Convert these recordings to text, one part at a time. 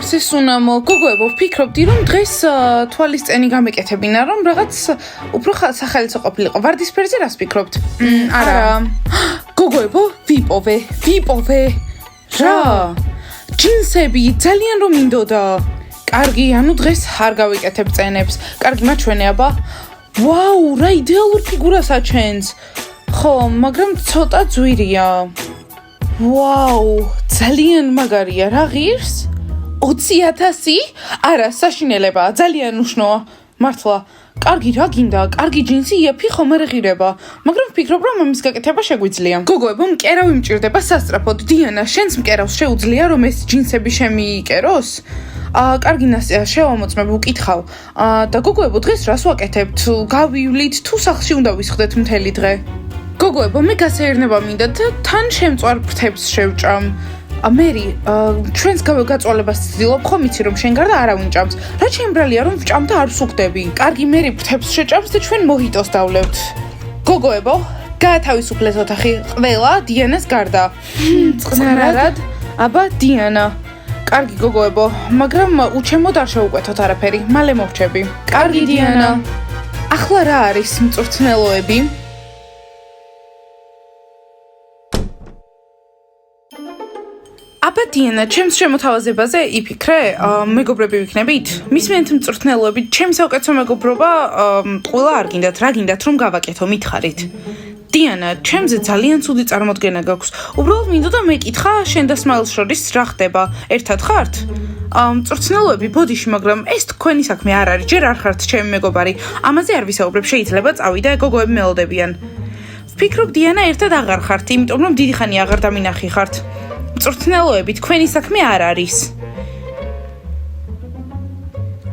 მიყვარს ეს უნამო. გოგოებო, ვფიქრობდი რომ დღეს თვალისწენი გამეკეთებინა, რომ რაღაც უფრო სახალისო ყოფილიყო. ვარდისფერზე რას ფიქრობთ? არა. გოგოებო, ვიპოვე. რა? ჯინსები ძალიან რომ მინდოდა. კარგი, ანუ დღეს არ გავიკეთებ წენებს. კარგი, მაჩვენე აბა. ვაუ, რა იდეალურ ფიგურას აჩენს. ხო, მაგრამ ცოტა ძვირია. ვაუ, ძალიან მაგარია, რა ღირს? 20,000? არა, საშინელებაა, ძალიან უშნოა. მართლა, კარგი რა გინდა, კარგი ჯინსი იაფი ხომ არ ღირება, მაგრამ ვფიქრობ რომ ამის გაკეთება შეგვიძლია. გოგოებო, მკერავი მჭირდება სასწრაფოდ. დიანა, შენს მკერავს შეუძლია რომ ეს ჯინსები შემიიკეროს? კარგი ნასტია, შევამოწმებ, უკითხავ. და გოგოებო, დღეს რას ვაკეთებთ? გავივლით თუ სახლში უნდა ვისხდეთ მთელი დღე? გოგოებო, მე გასეირნება მინდა და თან შემწვარ ფრთებს შევჭამ. მერი, ჩვენს გაწვალებას ვცდილობ, ხომ იცი რომ შენ გარდა არავინ ჭამს. რა შემბრალია რომ ვჭამ და არ ვსუხდები. კარგი, მერი ფრთებს შეჭამს და ჩვენ მოჰიტოს დავლევთ. გოგოებო, გაათავისუფლეთ ოთახი, ყველა დიანას გარდა. წყნარად? აბა, დიანა. კარგი გოგოებო, მაგრამ უჩემოდ არ შევუკვეთოთ არაფერი, მალე მოვჩები. კარგი დიანა. ახლა რა არის მწვრთნელოები? აბა დიანა, ჩემს შემოთავაზებაზე იფიქრე, მეგობრები ვიქნებით? მისმენთ მწვრთნელოებით, ჩემს საუკეთესო მეგობრობა ყველა არ გინდათ, რა გინდათ რომ გავაკეთო, მითხარით. დიანა, ჩემზე ძალიან ცუდი წარმოდგენა გაქვს. უბრალოდ მინდოდა მეკითხა, შენ და სმაილს შორის რა ხდება? ერთად ხართ? მწვრთნელოები, ბოდიში, მაგრამ ეს თქვენი საქმე არ არის, ჯერ არ ხართ ჩემი მეგობარი. ამაზე არ ვისაუბრებ, შეიძლება წავიდე, გოგოები მელოდებიან. ვფიქრობ, დიანა, ერთად აღარ ხართ, იმიტომ რომ დიდი ხანი აღარ დამინახი ხართ. მწვრთნელოები, თქვენი საქმე არ არის.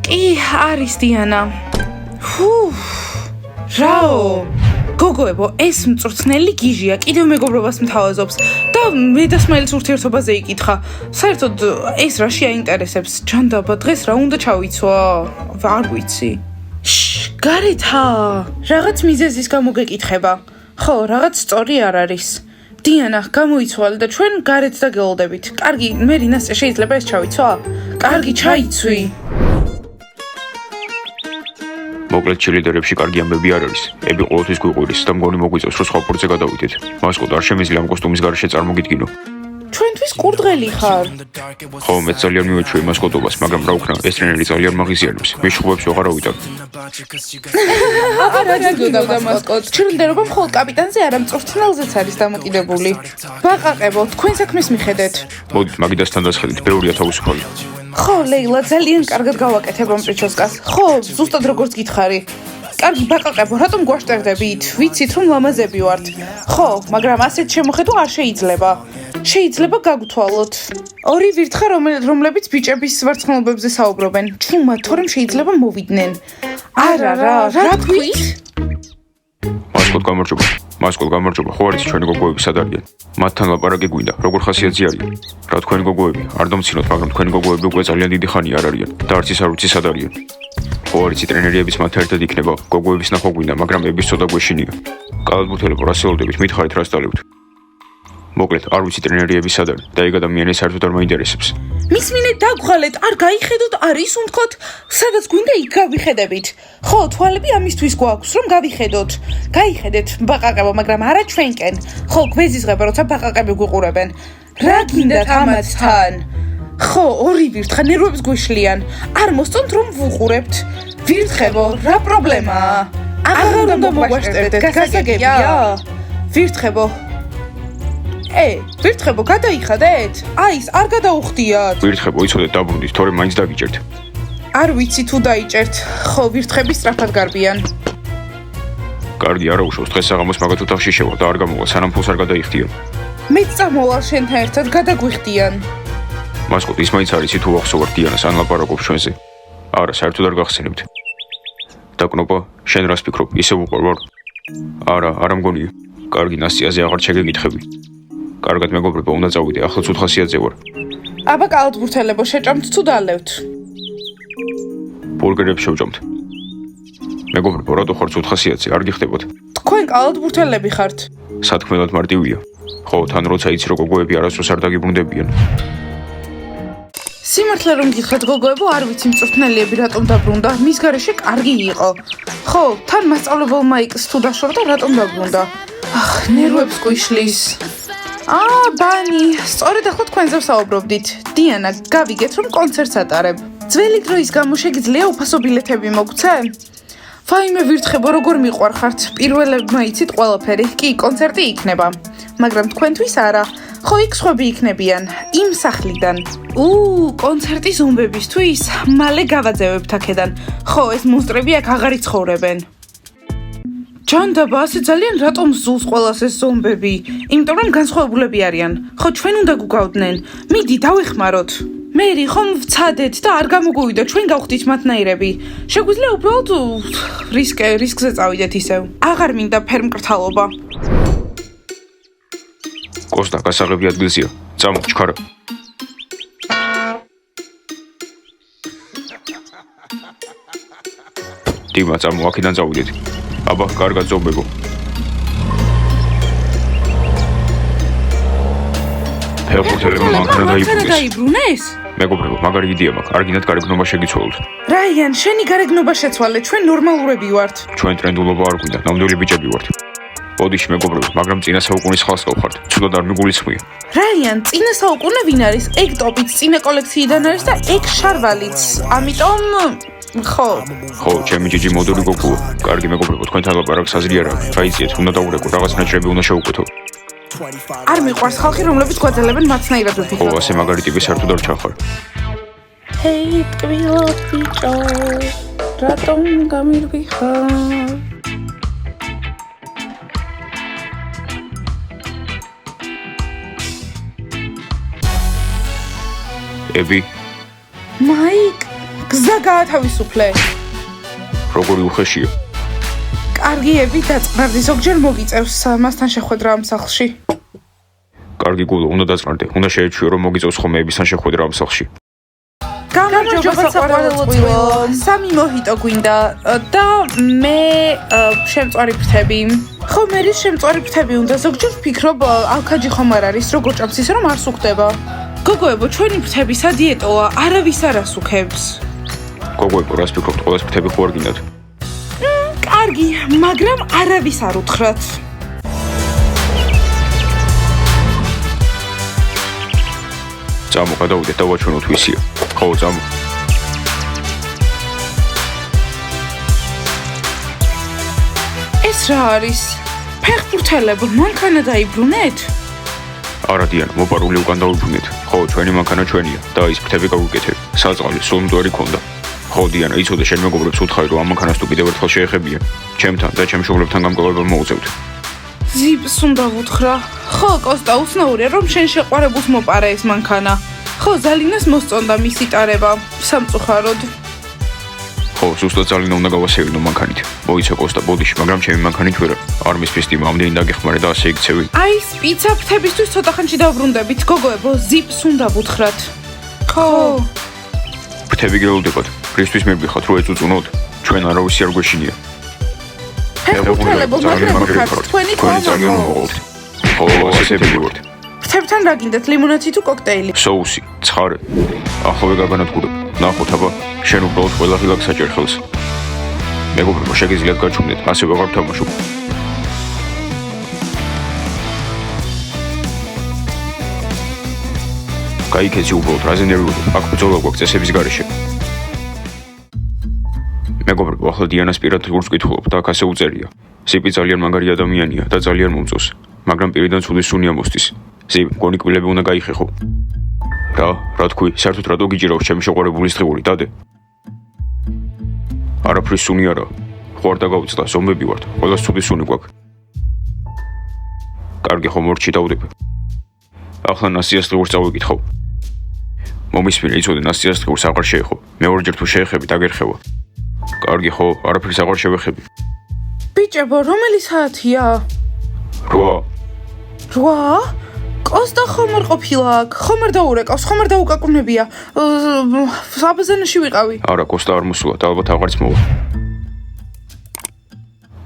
კი, არის დიანა. რაო? გოგოებო, ეს მწვრთნელი გიჟია, კიდევ მეგობრობას მთავაზობს და მე და სმაილს ურთიერთობაზე იკითხა. საერთოდ ეს რა შეაინტერესებს? ჯანდაბა, დღეს რა უნდა ჩავიცვა? არ ვიცი. გარეთ-ა, რაღაც მიზეზის გამო გეკითხება. ხო, რაღაც სწორი არ არის. დიანა, გამოიცვალე და ჩვენ გარეთ დაგელოდებით. კარგი, მე რინასტია შეიძლება ეს ჩავიცვა? კარგი, ჩაიცვი. მოკლედ ჩილიდერებში კარგი ამბები არ არის. ები ყოველთვის გვიყვირის და მგონი მოგვიწევს რომ სხვა პორტზე გადავიდეთ. მასკოტ არ შემიძლია ამ კოსტუმის გარეშე წარმოგიდგინო. ჩვენთვის კურდღელი ხარ. ხო, მე ძალიან მივეჩვეე მასკოტობას, მაგრამ რა ვქნა, ეს ტრენერი ძალიან მაღიზიანებს. მე შუბებს ვეღარ ავიტან. არა გიგოდა მასკოტ. ჩილიდერობა მხოლოდ კაპიტანზე არა, მწვრთნელზეც არის დამოკიდებული. ბაყაყებო, თქვენ საქმეს მიხედეთ. მოდით, მაგიდასთან დასხედით, ბევრია თავისუფალი. ხო, ლეილა, ძალიან კარგად გავაკეთებ ამ პრიჩოსკას. ხო, ზუსტად როგორც გითხარი. კარგი ბაყაყებო, რატომ გვაშტერდებით? ვიცით რომ ლამაზები ვართ. ხო, მაგრამ ასეთ შემოხედვა არ შეიძლება. შეიძლება გაგთვალოთ. ორი ვირთხა, რომლებიც ბიჭების ვარცხნილობებზე საუბრობენ. ჩუმა, თორემ შეიძლება მოვიდნენ. არა, რა თქვით? მასკოტ გამარჯობა, ხო არის ჩვენი გოგოები სად არიან? მათთან ლაპარაკი გვინდა, როგორ ხასიათზე არიან? რა თქვენი გოგოები? არ დამცინოთ, მაგრამ თქვენი გოგოები უკვე ძალიან დიდი ხანი არ არიან და არც ის არ ვიცი სად არიან. ხო არის ტრენერიების მათ ერთად იქნება, გოგოების ნახვა გვინდა, მაგრამ ების ცოტა გვეშინია. კალათბურთელებო, რა სიოლდებით, მითხარით რა სტალებთ? მოკლედ, არ ვიცი ტრენერიები სად არის და ეგ ადამიანი საერთოდ არ მაინტერესებს. მისმინეთ დაგხვალეთ, არ გაიხედოთ, არის უნდქოთ, სადაც გვინდა იქ გავიხედებით. ხო, თვალები ამისთვის გვაქვს, რომ გავიხედოთ. გაიხედეთ, ბაყაყებო, მაგრამ არა ჩვენკენ. ხო, გვეზიზღება, როცა ბაყაყები გვიყურებენ. რა გინდათ ამათთან? ხო, ორი ვირთხა ნერვებს გვიშლიან. არ მოსწონთ რომ ვუყურებთ. ვირთხებო, რა პრობლემაა? აღარ უნდა მოგვაშტერდეთ, გასაგებია? ვირთხებო, ვირთხებო, გადაიხადეთ? ის არ გადაუხდიათ. ვირთხებო, იცოდეთ დაბრუნდით, თორემ მაინც დაგიჭერთ. არ ვიცი თუ დაიჭერთ. ხო, ვირთხები სწრაფად გარბიან. კარგი, არა უშავს, დღეს საღამოს მაგათ ოთახში შევა და არ გამოვა, სანამ ფულს არ გადაიხდიან. მეც წამოვალ შენთან ერთად, გადაგვიხდიან. მასკოტ, ის მაინც არის თუ ახსოვართ დიანას ან ლაპარაკობს ჩვენზე. არა, საერთოდ არ გახსენებთ. დაკნოპა, შენ რას ფიქრობ, ისე უყვარ ვარ? არა მგონია. კარგი, ნასტიაზე აღარ შეგეკითხები. კარგად მეგობრებო, უნდა წავიდე, ახლა ცუდ ხასიათზე ვარ. აბა კალათბურთელებო, შეჭამთ თუ დალევთ? ბურგერებს შევჭამთ. მეგობრებო, რატო ხარ ცუდ ხასიათზე, არ გიხდებოდ? თქვენ კალათბურთელები ხართ. სათქმელად მარტივია. ხო, თან როცა იცი რომ გოგოები არასდროს არ დაგიბრუნდებიან. სიმართლე რომ გითხრათ გოგოებო, არ ვიცი მწვრთნელიები რატომ დაბრუნდა. მის გარეშე კარგი იყო. ხო, თან მასწავლებელმა იქს თუ დაშორდა, რატომ დაბრუნდა? ახ, ნერვებს ყუშლის. ბანი, სწორედ ახლა თქვენზე ვსაუბრობდით. დიანა, გავიგეთ რომ კონცერტს ატარებ. ძველი დროის გამო შეგიძლია უფასო ბილეთები მოგცე? ვაიმე ვირთხებო, როგორ მიყვარხართ. პირველებმა იცით ყველაფერი. კი, კონცერტი იქნება. მაგრამ თქვენთვის არა. ხო, იქ სხვები იქნებიან. იმ სახლიდან. კონცერტი ზომბებისთვის. მალე გავაძევებთ აქედან. ხო, ეს მონსტრები აქ აღარ იცხოვრებენ. ჯანდაბა, ასე ძალიან რატომ ზულს ყველას ეს ზომბები? იმიტომ რომ განსხვავებულები არიან. ხო, ჩვენ უნდა გუგავდნენ. მიდი, დავეხმაროთ. მერი, ხომ ვცადეთ და არ გამოგვივიდა, ჩვენ გავხდით მათნაირები. შეგვიძლია უბრალოდ რისკზე წავიდეთ ისევ. აღარ მინდა ფერმკრთალობა. კოსტა, გასაღები ადგილზეა. წამო, ჩქარა. დიმა, წამო, აქედან წავიდეთ. აბა, კარგად ზომბებო. ფეხბურთელებმა მანქანა დაიბრუნეს? მეგობრებო, მაგარი იდეა მაქვს. არ გინდათ გარეგნობა შეგიცვალოთ. რაიან, შენი გარეგნობა შეცვალე, ჩვენ ნორმალურები ვართ. ჩვენ ტრენდულობა არ გვინდა, ნამდვილი ბიჭები ვართ. ბოდიში მეგობრებო, მაგრამ წინა საუკუნის ხალხს გავხართ. ცუდად არ მიგულისხმია. რაიან, წინა საუკუნე ვინ არის? ეგ ტოპიც წინა კოლექციიდან არის და ეგ შარვალიც. ამიტომ ხო, ჩემი ჯიჯი მოდური გოგოა. კარგი მეგობრებო, თქვენთან ლაპარაკს აზრი არ აქვს. გაიძიეთ, უნდა დავურეკო, რაღაც ნაჭრები უნდა შევუკეთო. არ მიყვარს ხალხი, რომლებიც გვაძლებენ მაცნაირად ვიფიქრო. ხო, ასე მაგარი ტიპის არ თუ დარჩახარ. ჰეი, ტკბილო ბიჭო, რატომ გამირვიხარ? ები, მაიკ, გზა გაათავისუფლე. როგორი უხეშია. კარგიები დაწყნარდი, ზოგჯერ მოგიწევს მასთან შეხვედრა ამ სახლში. კარგი გულო, უნდა დაწყნარდე, უნდა შეეჩვიო, რომ მოგიწევს ხოლმე ებისთან შეხვედრა ამ სახლში. გამარჯობა საყვარელო წყვილო, 3 მოჰიტო გვინდა და მე შემწვარი ფრთები. ხო, მერის შემწვარი ფრთები უნდა, ზოგჯერ ვფიქრობ, ალქაჯი ხომ არ არის, როგორ ჭამს ისე რომ არ სუქდება. გოგოებო, ჩვენი ფრთები სადიეტოა, არავის არ ასუქებს. გოგოებო, რას ფიქრობთ, ყველას ფრთები ხო არ გინდათ? კარგი, მაგრამ არავის არ უთხრათ. წამო, გადავიდეთ და ვაჩვენოთ ვისია. ხო, წამო. ეს რა არის? ფეხბურთელებო, მანქანა დაიბრუნეთ? არა დიანა, მოპარული უკან დავიბრუნეთ. ხო, ჩვენი მანქანა ჩვენია და ის ფრთები გავუკეთებ. საწყალი სულ მდვარი ქონდა. ხო, დიანა, იცოდე შენ მეგობრებს უთხარი, რომ ამ მანქანას თუ კიდევ ერთხელ შეეხებიან, ჩემთან და ჩემ მშობლებთან გამგებლობა მოუწევთ. ზიპს უნდა ვუთხრა. ხო, კოსტა, უცნაურია, რომ შენ შეყვარებულს მოპარა ეს მანქანა. ხო, ზალინას მოსწონდა მისი ტარება, სამწუხაროდ. ხო, ზუსტად ზალინა უნდა გავასევინო მანქანით. მოიცა კოსტა, ბოდიში, მაგრამ ჩემი მანქანით ვერა. არ მისფის ტიმა, ამდენი დაგეხმარე და ასე იქცევი. აი, სპიცა ფრთებისთვის ცოტა ხანში დავბრუნდებით, გოგოებო, ზიპს უნდა ვუთხრათ. ხო. ფრთები გეულდებათ. რისთვის მეგიხათ, რო ეწუწუნოთ? ჩვენ არავისი არ გვეშინია. ფეხბურთელებო, მაგრამ ხართ, თქვენი ძალიან მოყავთ. ხო, ასეთი ვართ. ფრთებთან რა გინდათ, ლიმონადი თუ კოქტეილი? соуси, ცხარე. ახლავე გაგანადგურებ. ნახოთ აბა, შენ უბრალოდ ყველა ღილაკს საჭერ ხელს. მეგობრებო, შეგიძლიათ გაჩვენეთ, ასე ვეღარ ვთამაშობ. გაიქეცი უბრალოდ, რაზე ნერვიულობ, აქ ბრძოლა გვაქვს წესების გარეშე. მეგობრებო, ახლა დიანას პირად გულს ვკითხულობ და აქ ასე უწერია. ზიპი ძალიან მაგარი ადამიანია და ძალიან მომწონს, მაგრამ პირიდან ცუდი სუნი ამოსდის. ზიპ, მგონი კბილები უნდა გაიხეხო. რა თქვი, საერთოდ რატო გიჭირავს ჩემი შეყვარებულის დღიური, დადე? არაფრის სუნი არა. ხوار დაგავიწყდა, ზომბები ვართ, ყველას ცუდი სუნი გვაქვს. კარგი, ხომ მორჩი დავდებ. ახლა ნასიას დღურს წავიკითხავ. მომისმინე, იცოდე, ნასიას დღურს აღარ შეეხო. მეორჯერ თუ შეეხები, დაგერხევა. კარგი, ხო, არაფრის აღარ შევეხები. ბიჭებო, რომელი საათია? 8. 8? კოსტა ხომ არ ყოფილა აქ? ხომ არ დაურეკავს, ხომ არ დაუკაკუნებია? საბაზანაში ვიყავი. არა, კოსტა არ მოსულა და ალბათ აღარც მოვა.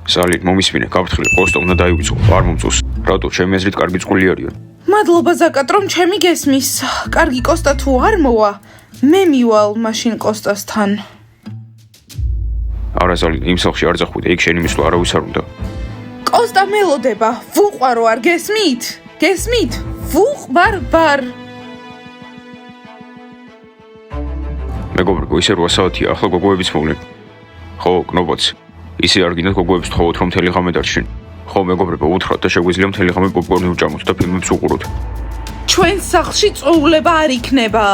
ზალი, მომისმინე, გავთხილე, კოსტა უნდა დაივიწყო, არ მომწონს. რატო, ჩემი აზრით კარგი წყვლი არიან. მადლობა ზაკატ, რომ ჩემი გესმის. კარგი, კოსტა თუ არ მოვა, მე მივალ მაშინ კოსტასთან. არა ზალი, იმ სახლში არ წახვიდე, იქ შენი მისვლა არავის არ უნდა. კოსტა მელოდება, ვუყვარო არ გესმით? გესმით? ვუყვარ. მეგობრებო, ისე 8 საათია, ახლა გოგოებიც მოვლენ. ხო, კნობაც. ისე არ გინდათ გოგოებს თხოვოთ, რომ მთელი ღამე დარჩენ. ხო, მეგობრებო, უთხრათ და შეგვიძლია მთელი ღამე პოპკორნი ვჭამოთ და ფილმებს უყუროთ. ჩვენ სახლში წვეულება არ იქნება.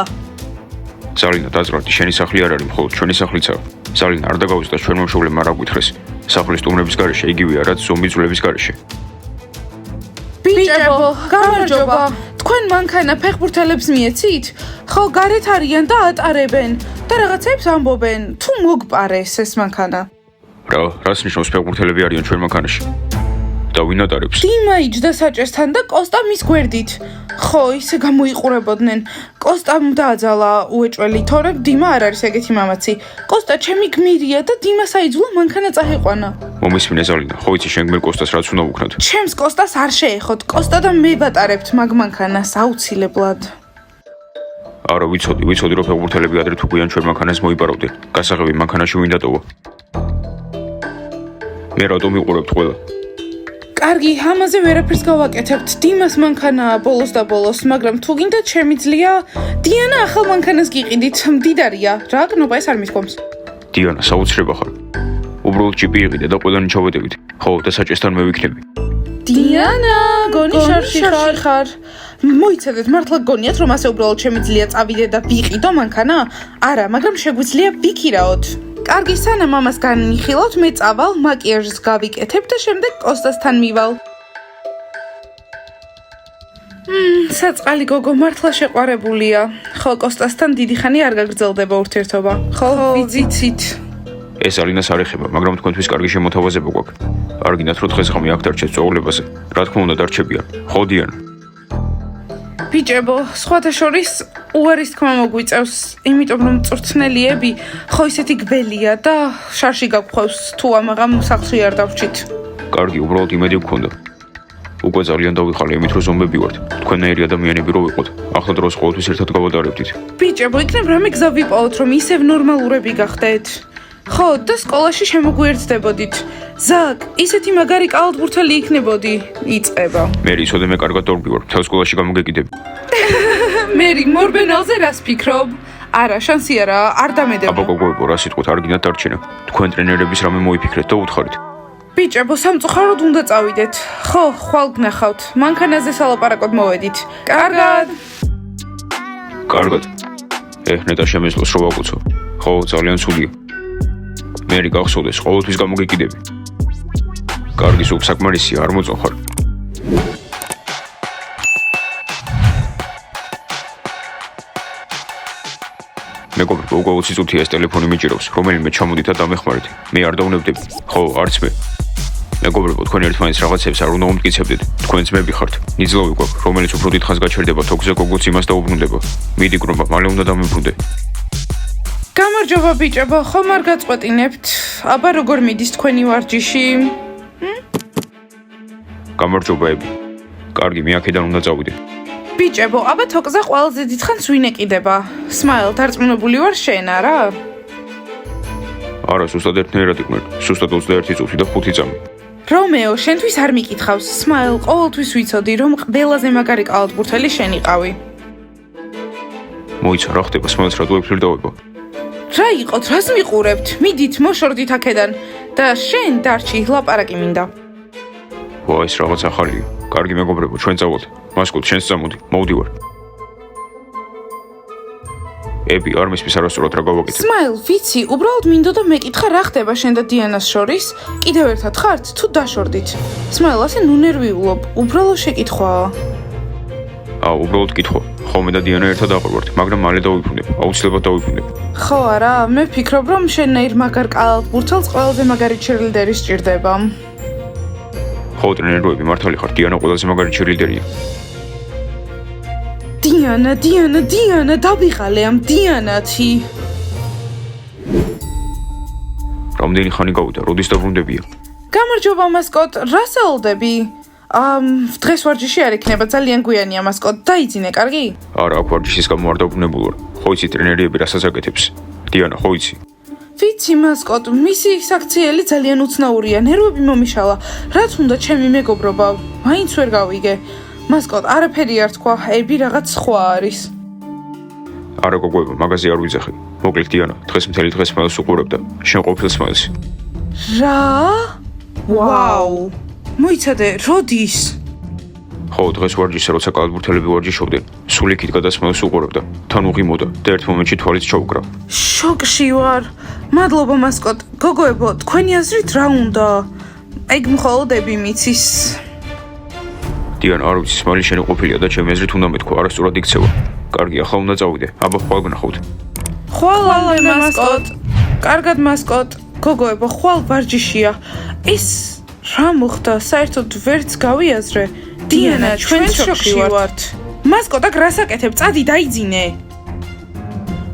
ზალინა, დაძრადი, შენი სახლი არ არის, მხოლოდ ჩვენი სახლიცაა. ზალინა, არ დაგავიწყდა ჩვენ მომშობლებმა რა გვითხრეს. სახლის სტუმრების გარეშე იგივეა, რაც ზომბი ძვლების გარეშე. ბიჭებო, გამარჯობა. თქვენ მანქანა ფეხბურთელებს მიეცით? ხო, გარეთ არიან და ატარებენ და რაღაცებს ამბობენ. თუ მოგპარეს ეს მანქანა? რას ნიშნავს ფეხბურთელები არიან ჩვენ მანქანაში? და ვინ ატარებს? დიმა იჯდა საჭესთან და კოსტა მის გვერდით. ხო, ისე გამოიყურებოდნენ. კოსტამ დააძალა უეჭველი თორემ დიმა არ არის ეგეთი მამაცი. კოსტა ჩემი გმირია და დიმას აიძულა მანქანა წაიყვანა. მომისმინე ზალინა, ხო იცი შენ გმირ კოსტას რაც უნდა ვუქნათ? ჩემს კოსტას არ შეეხოთ. კოსტა და მე ვატარებთ მაგ მანქანას აუცილებლად. არა, ვიცოდი, რომ ფეხბურთელები ადრე თუ გვიან ჩვენ მანქანას მოიპარავდნენ. გასაღები მანქანაში ვინ დატოვა? მე რატომ ვიყურებთ ყველა? კარგი, ამაზე ვერაფერს გავაკეთებთ. დიმას მანქანაა ბოლოს და ბოლოს, მაგრამ თუ გინდათ შემიძლია, დიანა ახალ მანქანას გიყიდით, მდიდარია. რა გნობა ეს არ მისგომს. დიანა, საოცრება ხარ. უბრალოდ ჭიპი იყიდე და ყველანი ჩავედებით. ხო, და საჭესთან მე ვიქნები. დიანა, გონი შარში ხარ. მოიცადეთ, მართლა გონიათ, რომ ასე უბრალოდ შემიძლია წავიდე და ვიყიდო მანქანა? არა, მაგრამ შეგვიძლია ვიქირაოთ. კარგი, სანამ ამას განვიხილავთ, მე წავალ, მაკიაჟს გავიკეთებ და შემდეგ კოსტასთან მივალ. საწყალი გოგო მართლა შეყვარებულია. ხო, კოსტასთან დიდი ხანი არ გაგრძელდება ურთიერთობა. ხო, ვიცით. ეს ალინას არ ეხება, მაგრამ თქვენთვის კარგი შემოთავაზება გვაქვს. არ გინდათ რომ დღეს ღამე აქ დარჩეთ წვეულებაზე. რა თქმა უნდა დარჩებიან. ხო, დიანა. ბიჭებო, სხვათა შორის უარის თქმა მოგვიწევს, იმიტომ რომ მწვრთნელიები ხო ისეთი გველია და შარში გაგხვევს თუ ამაღამ სახლში არ დავრჩით. კარგი, უბრალოდ იმედი გქონდა. უკვე ძალიან დავიხალე იმით რომ ზომბები ვართ. თქვენნაირი ადამიანები რო ვიყოთ, ახლა დროს ყოველთვის ერთად გავატარებდით. ბიჭებო, იქნებ რამე გზა ვიპოვოთ, რომ ისევ ნორმალურები გახდეთ. ხო, და სკოლაში შემოგვიერთდებოდით. ზაკ, ისეთი მაგარი კალათბურთელი იქნებოდი. იწყება. მერი, იცოდე მე კარგად დორბი ვარ, მთელ სკოლაში გამოგეკიდები. მერი, მორბენალზე რას ფიქრობ? არა, შანსი არა, არ დამედება. აბა გოგოებო, რა სიტყვით არ გინდათ დარჩენა. თქვენ ტრენერების რამე მოიფიქრეთ და უთხარით. ბიჭებო, სამწუხაროდ უნდა წავიდეთ. ხო, ხვალ გნახავთ. მანქანაზე სალაპარაკოდ მოვედით. კარგად. კარგად. ნეტა შემეძლოს რო ვაკუცო. ხო, ძალიან ცუდია. მერი გახსოვდეს, ყოველთვის გამოგეკიდები. კარგი, სულ საკმარისია, არ მოწონხარ. მეგობრებო, უკვე 20 წუთია ეს ტელეფონი მიჭირავს, რომელიმე ჩამოდით და დამეხმარეთ. მე არ დავნებდები. ხო, არც მე. მეგობრებო, თქვენ ერთმანეთს რაღაცებს არ უნდა უმტკიცებდეთ. თქვენ ძმები ხართ. ნიძლოვი გვაქვს, რომელიც უფრო დიდ ხანს გაჩერდება თოქზე გოგოც იმას დაუბრუნდება. მიდი გრომა, მალე უნდა დამიბრუნდე. გამარჯობა ბიჭებო, ხომ არ გაწყვეტინებთ? აბა როგორ მიდის თქვენი ვარჯიში? გამარჯობაები. კარგი, მე აქედან უნდა წავიდე. ბიჭებო, აბა თოკზე ყველაზე დიდხანს ვინ ეკიდება? სმაილ, დარწმუნებული ვარ შენ, არა? არა, სუსტად ერთნაირად იყვნენ. სუსტად 21 წუთი და 5 წამი. რომეო, შენთვის არ მიკითხავს. სმაილ, ყოველთვის ვიცოდი, რომ ყველაზე მაგარი კალათბურთელი შენ იყავი. მოიცა, რა ხდება, სმაილს რა დუეფლიrdავება? რა იყოთ, რას მიყურებთ? მიდით, მოშორდით აქედან და შენ დარჩი, ლაპარაკი მინდა. ვა, ეს რაღაც ახალია. კარგი მეგობრებო, ჩვენ წავალთ. მასკოტ, შენს წამოდი, მოვდივარ. ები, არ მისმის არასწორად რა გავაკეთე. სმაილ, ვიცი, უბრალოდ მინდოდა მეკითხა რა ხდება შენ და დიანას შორის? კიდევ ერთად ხართ თუ დაშორდით? სმაილ, ასე ნუ ნერვიულობ, უბრალოდ შეკითხვაა. უბრალოდ კითხვა. ხოლმე და დიანა ერთად აყურებთ, მაგრამ მალე დავიბრუნებ. აუცილებლად დავიბრუნებ. ხო არა, მე ვფიქრობ, რომ შენნაირ მაგარ კალათბურთელს ყველაზე მაგარი ჩერლიდერი სჭირდება. ხო, ტრენერები მართალი ხარ, დიანა ყველაზე მაგარი ჩერლიდერია. დიანა, დავიღალე ამ დიანათი. რამდენი ხანი გავიდა, როდის დაბრუნდებია? გამარჯობა მასკოტ, რა საუბრობდი? დღეს ვარჯიში არ იქნება, ძალიან გვიანია მასკოტ. დაიძინე, კარგი? არა, აქ ვარჯიშის გამო არ დაუბრუნებულ ვარ. ხო იცი ტრენერიები რასაც აკეთებს? დიანა, ხო იცი? ვიცი მასკოტ, მისი საქციელი ძალიან უცნაურია, ნერვები მომიშალა. რაც უნდა ჩემი მეგობრობა, მაინც ვერ გავიგე. მასკოტ, არაფერი არ თქვა, ები რაღაც სხვა არის. არა გოგოება, მაგაზე არ ვიძახი. მოკლედ დიანა, დღეს მთელი დღე სმაილს უყურებ და შენ ყოფილ სმაილს. რა? ვაუ. მოიცადე, როდის? ხო, დღეს ვარჯიშს როცა კალათბურთელები ვარჯიშობდნენ, სულ იქით გადასმაილს უყურებ და თან უღიმოდა და ერთ მომენტში თვალიც ჩაუკრა. შოკში ვარ. მადლობა მასკოტ. გოგოებო, თქვენი აზრით რა უნდა? ეგ მხოლოდ ები მიცის. დიანა, არ ვიცი, სმაილი შენი ყოფილია და ჩემი აზრით უნდა მეთქვა, არასწორად იქცევა. კარგი, ახლა უნდა წავიდე. აბა, ხვალ გნახავთ. ხვალამდე მასკოტ. კარგად მასკოტ. გოგოებო, ხვალ ვარჯიშია. ეს რა მოხდა? საერთოდ ვერც გავიაზრე. დიანა, ჩვენ შოკში ვართ. მასკოტ, აქ რას აკეთებ? წადი, დაიძინე.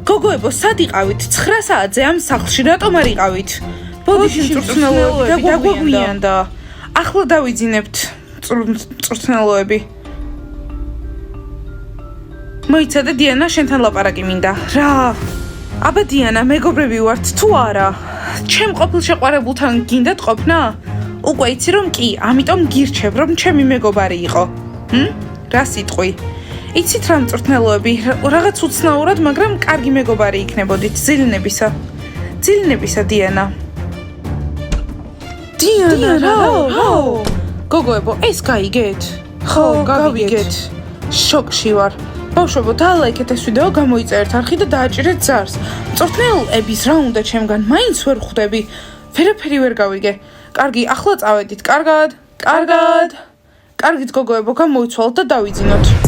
გოგოებო, სად იყავით? 9 საათზე ამ სახლში რატომ არ იყავით? ბოდიში მწვრთნელოები დაგვაგვიანდა. ახლა დავიძინებთ მწვრთნელოები. მოიცადე დიანა, შენთან ლაპარაკი მინდა. რა? აბა დიანა, მეგობრები ვართ თუ არა? ჩემ ყოფილ შეყვარებულთან გინდათ ყოფნა? უკვე იცი რომ კი, ამიტომ გირჩევ რომ ჩემი მეგობარი იყო. რა სიტყვი? იცით რა მწვრთნელოები, რაღაც უცნაურად, მაგრამ კარგი მეგობარი იქნებოდით ძილინებისა. ძილინებისა დიანა. დიანა, რა? გოგოებო, ეს გაიგეთ? ხო, გავიგეთ. შოკში ვარ. ბავშვებო, დაალაიქეთ ეს ვიდეო, გამოიწერეთ არხი და დააჭირეთ ზარს. მწვრთნელების რა უნდა ჩემგან, მაინც ვერ ხვდები. ვერაფერი ვერ გავიგე. კარგი, ახლა წავედით. კარგად. კარგით გოგოებო, გამოიცვალოთ და დავიძინოთ.